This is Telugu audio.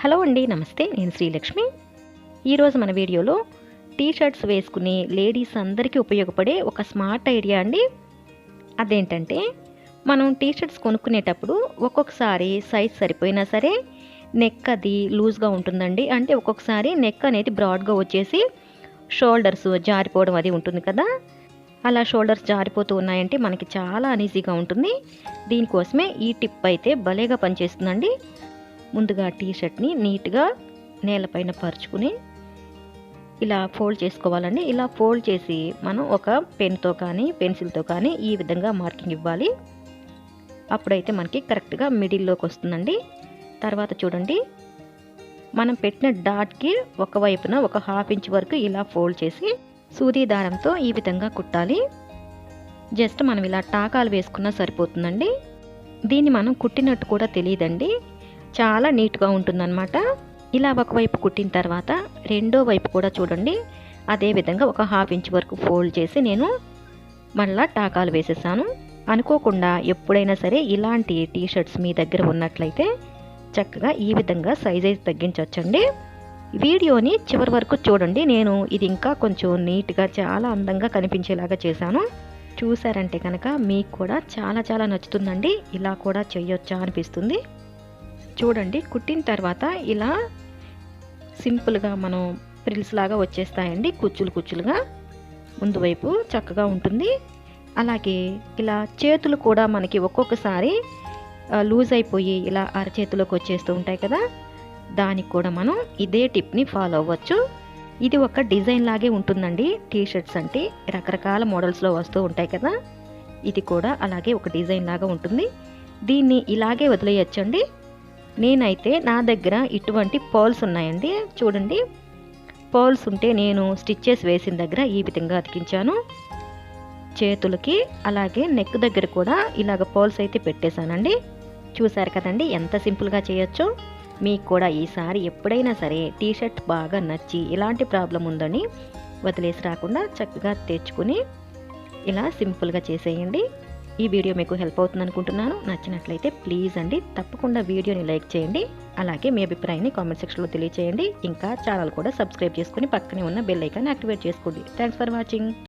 హలో అండి, నమస్తే. నేను శ్రీలక్ష్మి. ఈరోజు మన వీడియోలో టీ షర్ట్స్ వేసుకునే లేడీస్ అందరికీ ఉపయోగపడే ఒక స్మార్ట్ ఐడియా అండి. అదేంటంటే, మనం టీ షర్ట్స్ కొనుక్కునేటప్పుడు ఒక్కొక్కసారి సైజ్ సరిపోయినా సరే నెక్ అది లూజ్గా ఉంటుందండి. అంటే ఒక్కొక్కసారి నెక్ అనేది బ్రాడ్గా వచ్చేసి షోల్డర్స్ జారిపోవడం అది ఉంటుంది కదా. అలా షోల్డర్స్ జారిపోతూ ఉన్నాయంటే మనకి చాలా అనీజీగా ఉంటుంది. దీనికోసమే ఈ టిప్ అయితే భలేగా పనిచేస్తుందండి. ముందుగా టీ షర్ట్ని నీట్గా నేలపైన పరుచుకుని ఇలా ఫోల్డ్ చేసుకోవాలండి. ఇలా ఫోల్డ్ చేసి మనం ఒక పెన్తో కానీ పెన్సిల్తో కానీ ఈ విధంగా మార్కింగ్ ఇవ్వాలి. అప్పుడైతే మనకి కరెక్ట్గా మిడిల్లోకి వస్తుందండి. తర్వాత చూడండి, మనం పెట్టిన డాట్కి ఒకవైపున ఒక 1/2 ఇంచ్ వరకు ఇలా ఫోల్డ్ చేసి సూది దారంతో ఈ విధంగా కుట్టాలి. జస్ట్ మనం ఇలా టాకాలు వేసుకున్నా సరిపోతుందండి. దీన్ని మనం కుట్టినట్టు కూడా తెలియదండి, చాలా నీట్గా ఉంటుందన్నమాట. ఇలా ఒకవైపు కుట్టిన తర్వాత రెండో వైపు కూడా చూడండి, అదే విధంగా ఒక 1/2 ఇంచ్ వరకు ఫోల్డ్ చేసి నేను మళ్ళీ టాకాలు వేసేసాను. అనుకోకుండా ఎప్పుడైనా సరే ఇలాంటి టీ షర్ట్స్ మీ దగ్గర ఉన్నట్లయితే చక్కగా ఈ విధంగా సైజ్ అయితే తగ్గించవచ్చండి. వీడియోని చివరి వరకు చూడండి. నేను ఇది ఇంకా కొంచెం నీట్గా చాలా అందంగా కనిపించేలాగా చేశాను. చూసారంటే కనుక మీకు కూడా చాలా చాలా నచ్చుతుందండి. ఇలా కూడా చేయొచ్చా అనిపిస్తుంది. చూడండి, కుట్టిన తర్వాత ఇలా సింపుల్గా మనం ప్రిల్స్ లాగా వచ్చేస్తాయండి, కుచ్చులుగా. ముందు వైపు చక్కగా ఉంటుంది. అలాగే ఇలా చేతులు కూడా మనకి ఒక్కొక్కసారి లూజ్ అయిపోయి ఇలా అరచేతిలోకి వచ్చేస్తూ ఉంటాయి కదా. దానికి కూడా మనం ఇదే టిప్ని ఫాలో అవ్వచ్చు. ఇది ఒక డిజైన్ లాగే ఉంటుందండి. టీ షర్ట్స్ అంటే రకరకాల మోడల్స్లో వస్తూ ఉంటాయి కదా, ఇది కూడా అలాగే ఒక డిజైన్ లాగా ఉంటుంది. దీన్ని ఇలాగే వదిలేయచ్చండి. నేనైతే నా దగ్గర ఇటువంటి పర్ల్స్ ఉన్నాయండి. చూడండి, పర్ల్స్ ఉంటే నేను స్టిచ్చెస్ వేసిన దగ్గర ఈ విధంగా అతికించాను. చేతులకి అలాగే నెక్ దగ్గర కూడా ఇలాగ పర్ల్స్ అయితే పెట్టేశానండి. చూసారు కదండి ఎంత సింపుల్గా చేయొచ్చో. మీకు కూడా ఈసారి ఎప్పుడైనా సరే టీ షర్ట్ బాగా నచ్చి ఇలాంటి ప్రాబ్లం ఉందని వదిలేసి రాకుండా చక్కగా తెచ్చుకుని ఇలా సింపుల్గా చేసేయండి. ఈ వీడియో మీకు హెల్ప్ అవుతుంది అనుకుంటున్నాను. నచ్చినట్లయితే ప్లీజ్ అండి తప్పకుండా వీడియోని లైక్ చేయండి. అలాగే మీ అభిప్రాయాన్ని కామెంట్ సెక్షన్లో తెలియచేయండి. ఇంకా ఛానల్ కూడా సబ్స్క్రైబ్ చేసుకుని పక్కనే ఉన్న బెల్ ఐకాన్ యాక్టివేట్ చేసుకోండి. Thanks for watching.